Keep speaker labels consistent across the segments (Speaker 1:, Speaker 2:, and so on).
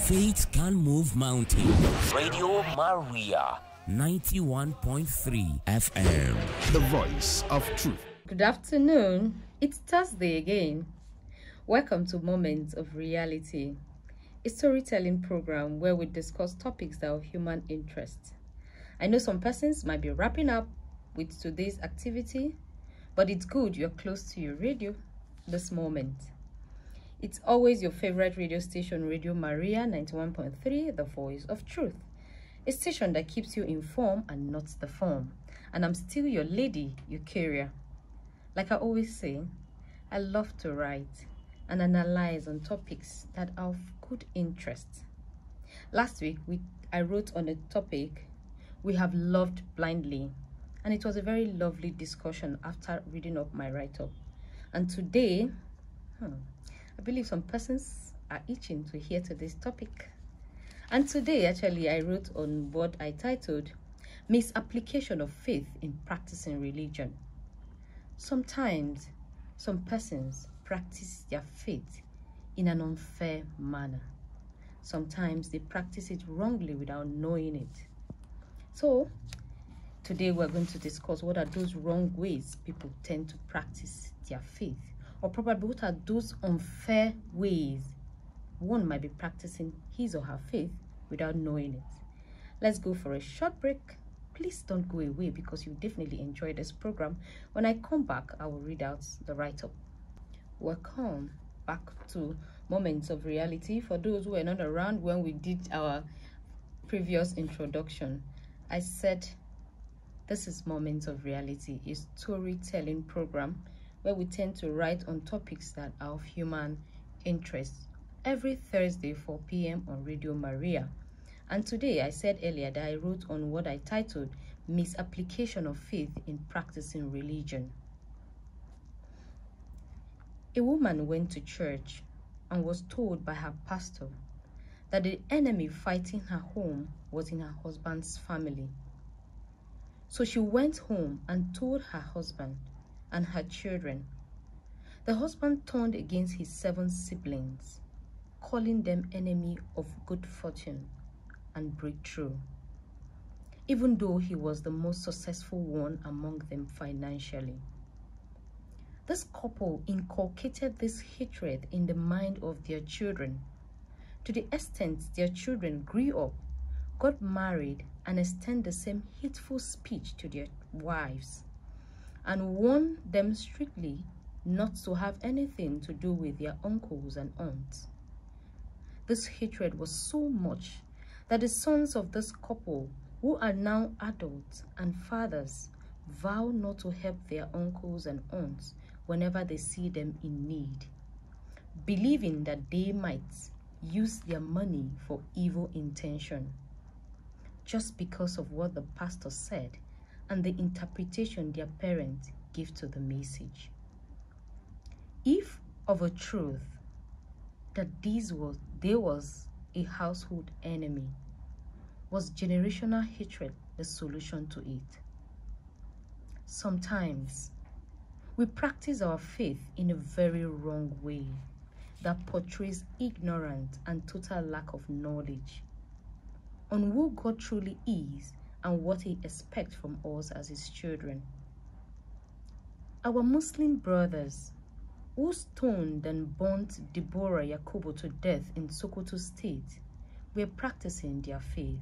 Speaker 1: Faith can move mountains.
Speaker 2: Radio Maria
Speaker 1: 91.3 FM.
Speaker 3: The voice of truth.
Speaker 4: Good afternoon. It's Thursday again. Welcome to Moments of Reality, a storytelling program where we discuss topics that are of human interest. I know some persons might be wrapping up with today's activity, but it's good you're close to your radio this moment. It's always your favorite radio station, Radio Maria 91.3, the voice of truth. A station that keeps you informed and not the form. And I'm still your lady, Eucharia. Like I always say, I love to write and analyze on topics that are of good interest. Last week, I wrote on a topic, we have loved blindly. And it was a very lovely discussion after reading up my write-up. And today, I believe some persons are itching to hear to this topic. And today, actually, I wrote on what I titled, Misapplication of Faith in Practicing Religion. Sometimes, some persons practice their faith in an unfair manner. Sometimes they practice it wrongly without knowing it. So, today we're going to discuss what are those wrong ways people tend to practice their faith, or probably what are those unfair ways one might be practicing his or her faith without knowing it. Let's go for a short break. Please don't go away because you definitely enjoy this program. When I come back, I will read out the write-up. Welcome back to Moments of Reality. For those who were not around when we did our previous introduction, I said this is Moments of Reality, a storytelling program where we tend to write on topics that are of human interest every Thursday 4 p.m. on Radio Maria. And today, I said earlier that I wrote on what I titled Misapplication of Faith in Practicing Religion. A woman went to church and was told by her pastor that the enemy fighting her home was in her husband's family. So she went home and told her husband and her children. The husband turned against his 7 siblings, calling them enemy of good fortune and breakthrough, even though he was the most successful one among them financially. This couple inculcated this hatred in the mind of their children, to the extent their children grew up, got married, and extend the same hateful speech to their wives, and warned them strictly not to have anything to do with their uncles and aunts. This hatred was so much that the sons of this couple, who are now adults and fathers, vow not to help their uncles and aunts whenever they see them in need, believing that they might use their money for evil intention, just because of what the pastor said and the interpretation their parents give to the message. If of a truth that there was a household enemy, was generational hatred the solution to it? Sometimes we practice our faith in a very wrong way that portrays ignorance and total lack of knowledge on who God truly is and what he expects from us as his children. Our Muslim brothers who stoned and burnt Deborah Yakubu to death in Sokoto State were practicing their faith.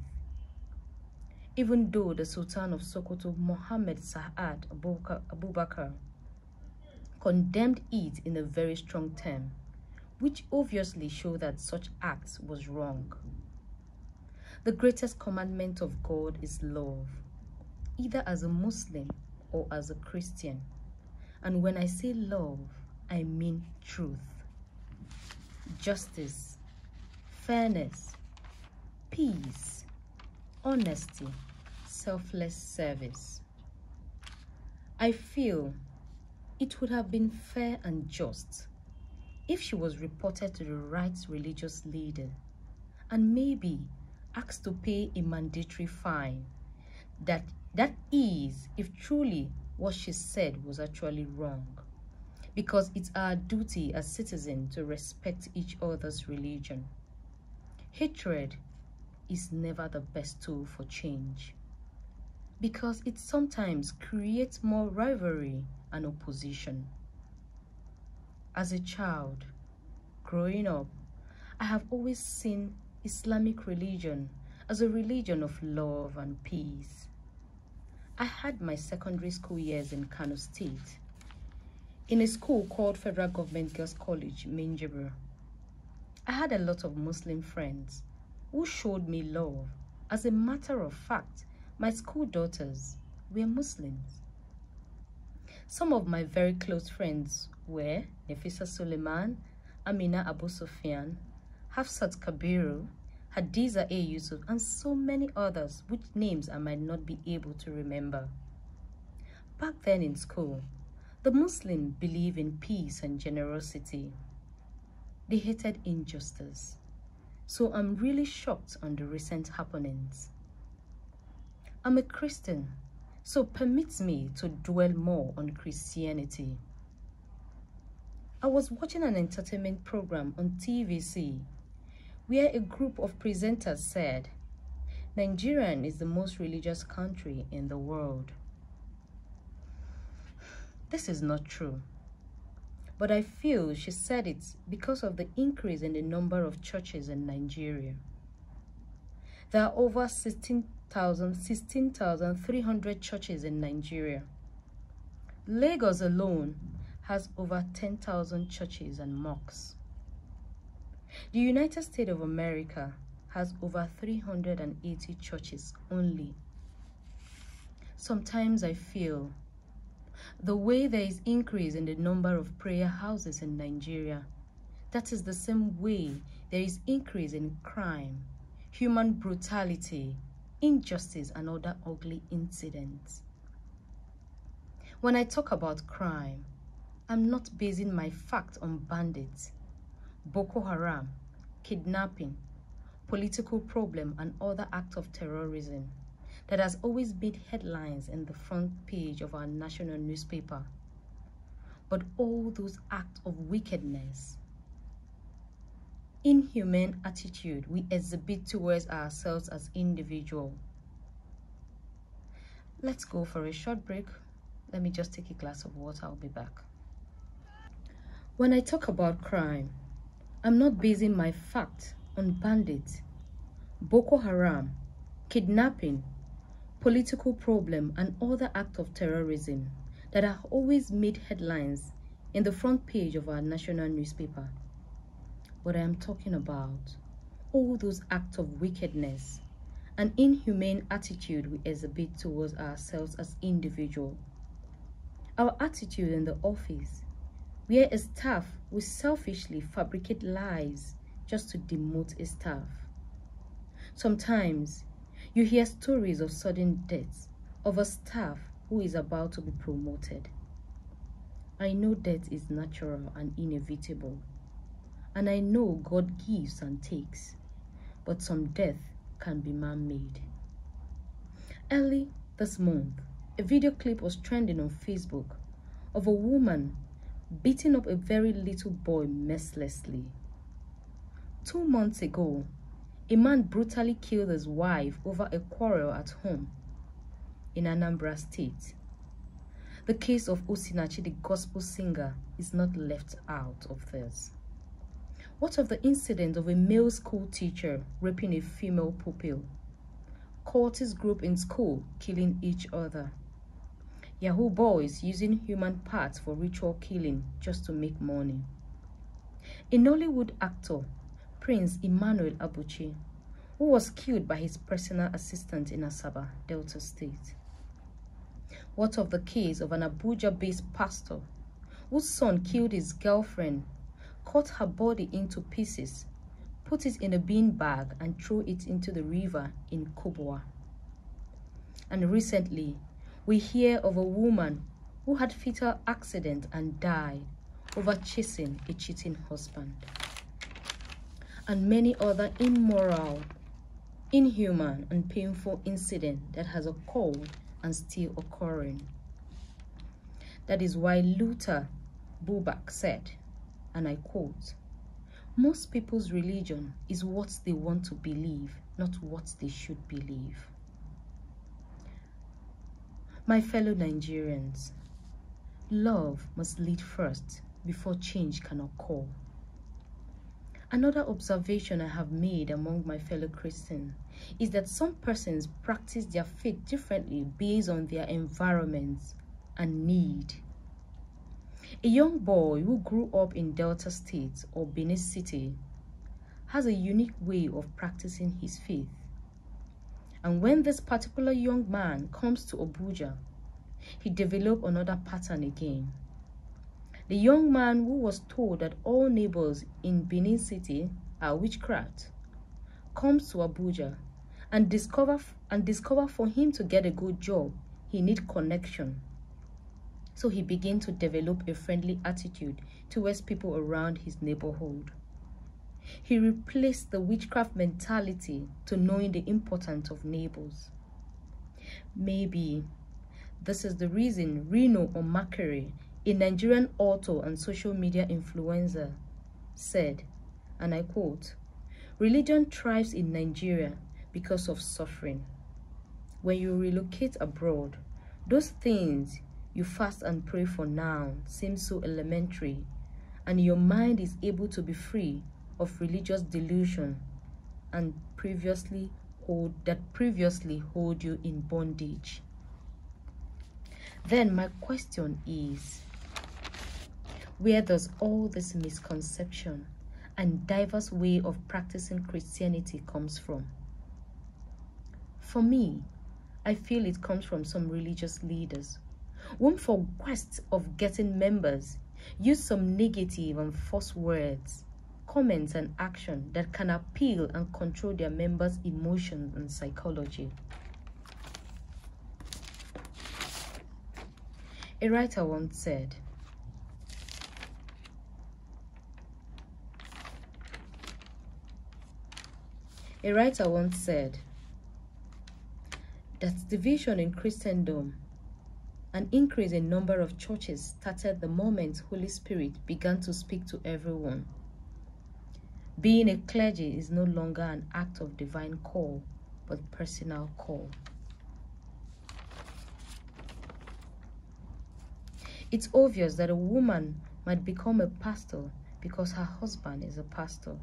Speaker 4: Even though the Sultan of Sokoto, Mohammed Sa'ad Abubakar, condemned it in a very strong term, which obviously showed that such acts was wrong. The greatest commandment of God is love, either as a Muslim or as a Christian. And when I say love, I mean truth, justice, fairness, peace, honesty, selfless service. I feel it would have been fair and just if she was reported to the right religious leader and maybe asked to pay a mandatory fine. That is, if truly what she said was actually wrong. Because it's our duty as citizens to respect each other's religion. Hatred is never the best tool for change because it sometimes creates more rivalry and opposition. As a child, growing up, I have always seen Islamic religion as a religion of love and peace. I had my secondary school years in Kano State, in a school called Federal Government Girls College, Nigeria. I had a lot of Muslim friends who showed me love. As a matter of fact, my school daughters were Muslims. Some of my very close friends were Nefisa Suleiman, Amina Abu Sufyan, Hafsat Kabiru, Hadiza A. Yusuf, and so many others which names I might not be able to remember. Back then in school, the Muslims believed in peace and generosity. They hated injustice. So I'm really shocked on the recent happenings. I'm a Christian, so permit me to dwell more on Christianity. I was watching an entertainment program on TVC where a group of presenters said, Nigeria is the most religious country in the world. This is not true, but I feel she said it because of the increase in the number of churches in Nigeria. There are over 16,300 churches in Nigeria. Lagos alone has over 10,000 churches and mosques. The United States of America has over 380 churches only. Sometimes I feel the way there is increase in the number of prayer houses in Nigeria, that is the same way there is increase in crime, human brutality, injustice, and other ugly incidents. When I talk about crime, I'm not basing my fact on bandits, Boko Haram, kidnapping, political problem, and other acts of terrorism that has always made headlines in the front page of our national newspaper. But all those acts of wickedness, inhumane attitude we exhibit towards ourselves as individuals. Let's go for a short break. Let me just take a glass of water. I'll be back. When I talk about crime, I'm not basing my fact on bandits, Boko Haram, kidnapping, political problem, and other acts of terrorism that have always made headlines in the front page of our national newspaper. But I am talking about all those acts of wickedness and inhumane attitude we exhibit towards ourselves as individuals. Our attitude in the office, where a staff will selfishly fabricate lies just to demote a staff. Sometimes you hear stories of sudden deaths of a staff who is about to be promoted. I know death is natural and inevitable, and I know God gives and takes, but some death can be man-made. Early this month, a video clip was trending on Facebook of a woman beating up a very little boy mercilessly. 2 months ago, a man brutally killed his wife over a quarrel at home in Anambra State. The case of Osinachi, the gospel singer, is not left out of this. What of the incident of a male school teacher raping a female pupil? Cultist group in school killing each other. Yahoo boys using human parts for ritual killing just to make money. A Nollywood actor, Prince Emmanuel Abuchi, who was killed by his personal assistant in Asaba, Delta State. What of the case of an Abuja-based pastor whose son killed his girlfriend, cut her body into pieces, put it in a bean bag and threw it into the river in Kubwa? And recently, we hear of a woman who had fatal accident and died over chasing a cheating husband. And many other immoral, inhuman, and painful incidents that has occurred and still occurring. That is why Luther Bubak said, and I quote, Most people's religion is what they want to believe, not what they should believe. My fellow Nigerians, love must lead first before change can occur. Another observation I have made among my fellow Christians is that some persons practice their faith differently based on their environments and need. A young boy who grew up in Delta State or Benin City has a unique way of practicing his faith. And when this particular young man comes to Abuja, he develops another pattern again. The young man who was told that all neighbors in Benin City are witchcraft comes to Abuja and discover for him to get a good job, he needs connection. So he began to develop a friendly attitude towards people around his neighborhood. He replaced the witchcraft mentality to knowing the importance of neighbors. Maybe this is the reason Reno Omakere, a Nigerian author and social media influencer, said, and I quote, "Religion thrives in Nigeria because of suffering. When you relocate abroad, those things you fast and pray for now seem so elementary, and your mind is able to be free of religious delusion and previously hold you in bondage." Then my question is, where does all this misconception and diverse way of practicing Christianity comes from? For me, I feel it comes from some religious leaders whom, for quest of getting members, use some negative and false words, comments and action that can appeal and control their members' emotions and psychology. A writer once said, that division in Christendom, an increase in number of churches started the moment Holy Spirit began to speak to everyone. Being a clergy is no longer an act of divine call, but personal call. It's obvious that a woman might become a pastor because her husband is a pastor.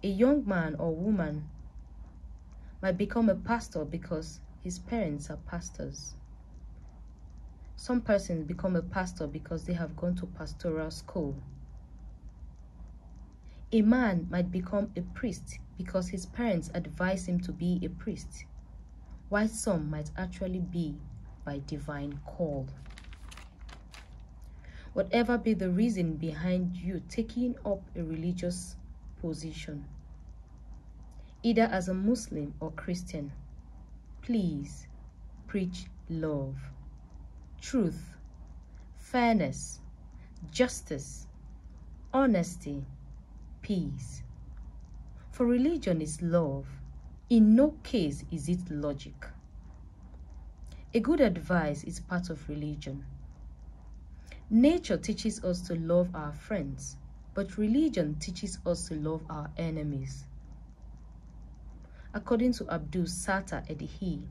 Speaker 4: A young man or woman might become a pastor because his parents are pastors. Some persons become a pastor because they have gone to pastoral school. A man might become a priest because his parents advise him to be a priest, while some might actually be by divine call. Whatever be the reason behind you taking up a religious position, either as a Muslim or Christian, please preach love, truth, fairness, justice, honesty, peace. For religion is love. In no case is it logic. A good advice is part of religion. Nature teaches us to love our friends, but religion teaches us to love our enemies. According to Abdul Sattar Edihi,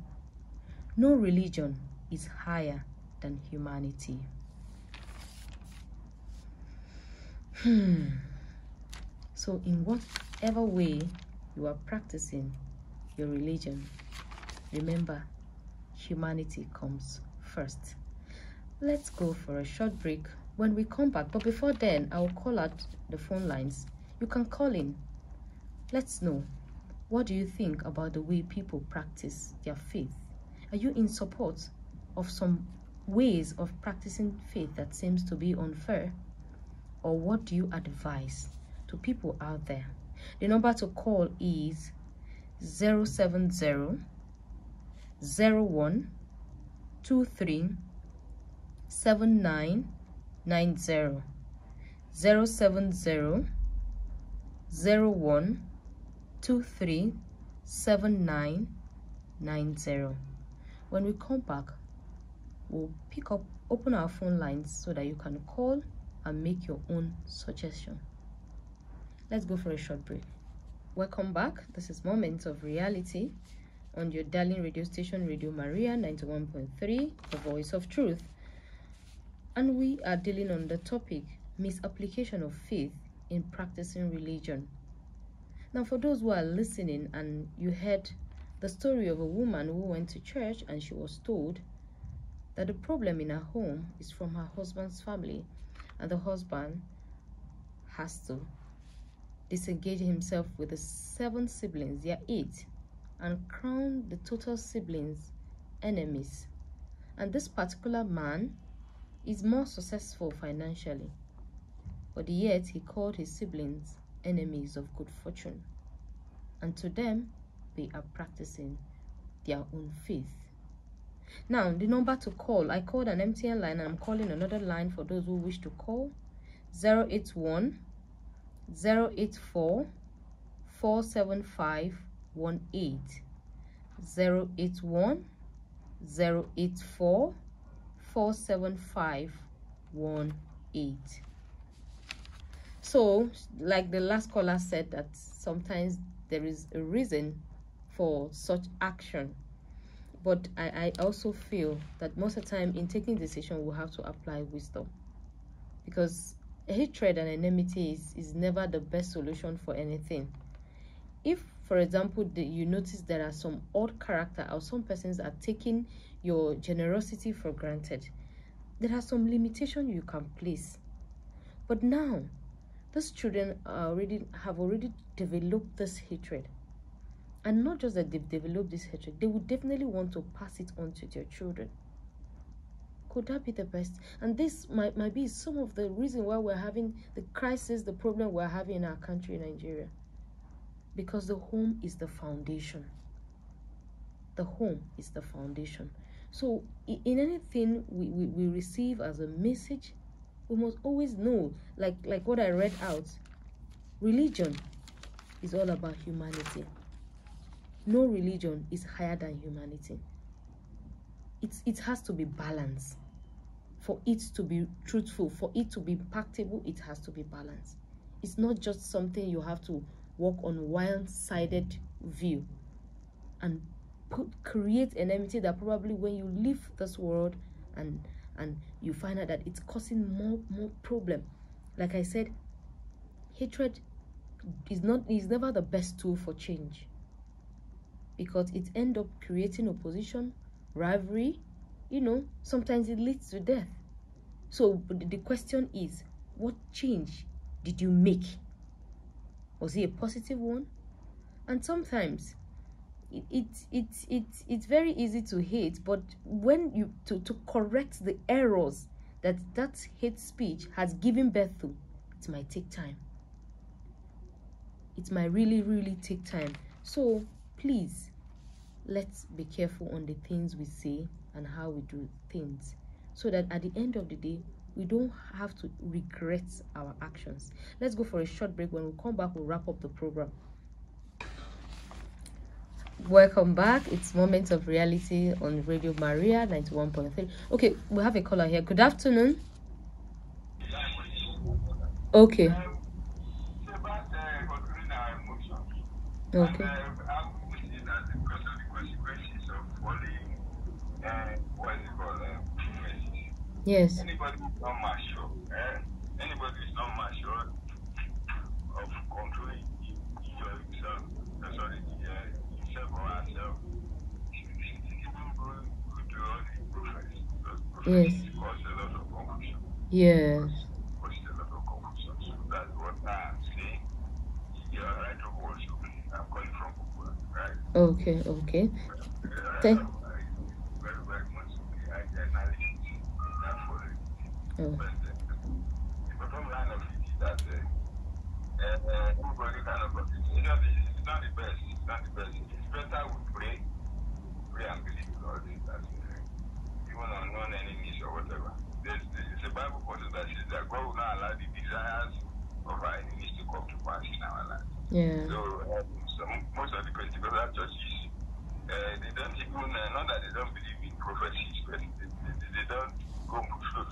Speaker 4: no religion is higher than humanity. So in whatever way you are practicing your religion, remember, humanity comes first. Let's go for a short break. When we come back, but before then, I'll call out the phone lines. You can call in. Let's know, what do you think about the way people practice their faith? Are you in support of some ways of practicing faith that seems to be unfair? Or what do you advise to people out there? The number to call is 070 01 23 7990. 070 01 23 7990. When we come back, we'll open our phone lines so that you can call and make your own suggestion. Let's go for a short break. Welcome back. This is Moments of Reality on your darling radio station, Radio Maria 91.3, the voice of truth. And we are dealing on the topic, misapplication of faith in practicing religion. Now, for those who are listening and you heard the story of a woman who went to church and she was told that the problem in her home is from her husband's family, and the husband has to disengage himself with the 7 siblings, they are 8, and crown the total siblings enemies. And this particular man is more successful financially, but yet he called his siblings enemies of good fortune, and to them they are practicing their own faith. Now, the number to call, I called an MTN line and I'm calling another line for those who wish to call. 081 084 475 18. 081 084 475 18. So, like the last caller said, that sometimes there is a reason for such action. But I also feel that most of the time in taking decision, we have to apply wisdom. Because hatred and enmity is never the best solution for anything. If, for example, you notice there are some odd character or some persons are taking your generosity for granted, there are some limitations you can place. But now, these children have already developed this hatred. And not just that they've developed this hatred, they would definitely want to pass it on to their children. Could that be the best? And this might be some of the reason why we're having the crisis, the problem we're having in our country, Nigeria. Because the home is the foundation. The home is the foundation. So in anything we receive as a message, we must always know, like what I read out, religion is all about humanity. No religion is higher than humanity. It has to be balanced. For it to be truthful, for it to be impactable, it has to be balanced. It's not just something you have to work on one-sided view and create enmity that probably when you leave this world and you find out that it's causing more problem. Like I said, hatred is never the best tool for change, because it ends up creating opposition, rivalry, sometimes it leads to death. So the question is, what change did you make? Was it a positive one? And sometimes it's very easy to hate, but when you to correct the errors that hate speech has given birth to, it might take time. It might really take time. So please, let's be careful on the things we say and how we do things, so that at the end of the day, we don't have to regret our actions. Let's go for a short break. When we come back, we'll wrap up the program. Welcome back. It's Moments of Reality on Radio Maria 91.3. Okay, we have a caller here. Good afternoon. Okay. Okay. Yes.
Speaker 2: Anybody is not mature. Anybody is not mature of controlling himself. Sorry, himself or herself. Even go to all the prophets.
Speaker 4: Yes.
Speaker 2: Cause a lot of confusion.
Speaker 4: Yes.
Speaker 2: Cause a lot of confusion. So that's what I'm saying. You're right of worship. I'm calling from Google, right?
Speaker 4: Okay. Thank.
Speaker 2: Very much. I acknowledge it.
Speaker 4: Oh.
Speaker 2: But the bottom line of it is that everybody kind of, it's not the best. It's not the best. It's better we pray and believe God. That's even unknown enemies or whatever. There's a Bible portion that says that God will not allow the desires of our enemies to come to pass in our life.
Speaker 4: Yeah.
Speaker 2: So most of the Pentecostal churches, they don't even, not that they don't believe in prophecies, but they don't go through.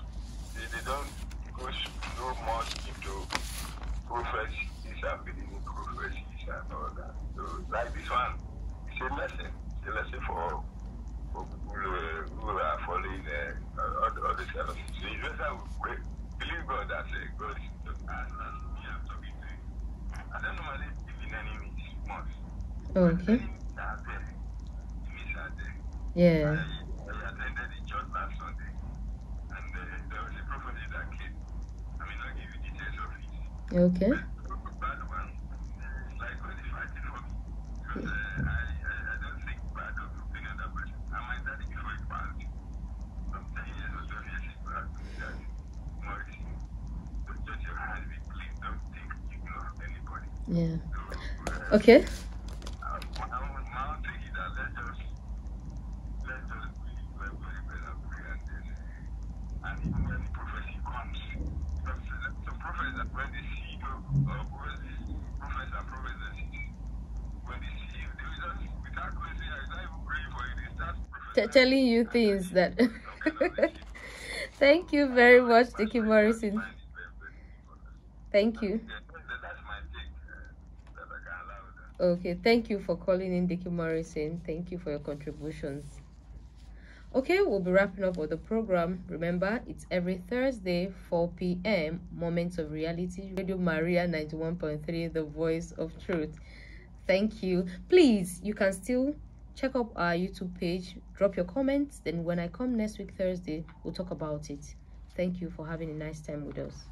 Speaker 2: They don't go so much into prophecies and
Speaker 4: Okay. Yeah.
Speaker 2: I attended the church last Sunday, and there was a prophecy that came. I mean, I'll give you details of it.
Speaker 4: Okay.
Speaker 2: But the bad one, it's like God is fighting for me. Because I don't think bad of any other person. I might die before it passed. From 10 years or 12 years ago, I told me that mercy. Don't judge your hand with blame. Don't think evil of anybody.
Speaker 4: Yeah.
Speaker 2: So,
Speaker 4: Okay.
Speaker 2: my own thing is that let's just believe very, very well and pray and even when the prophecy comes, because some prophets that when they see you, or prophets and prophetesses, when they see you, they will just, without going say, I'm not even praying for you, they start prophesying.
Speaker 4: Telling you things that. Thank you very much, Dickie Morrison. Thank you.
Speaker 2: That's my take that I can allow them.
Speaker 4: Okay, thank you for calling in, Dickie Morrison. Thank you for your contributions. Okay, we'll be wrapping up with the program. Remember, it's every Thursday, 4 p.m. Moments of Reality, Radio Maria 91.3, the voice of truth. Thank you. Please, you can still check up our YouTube page, drop your comments. Then when I come next week, Thursday, we'll talk about it. Thank you for having a nice time with us.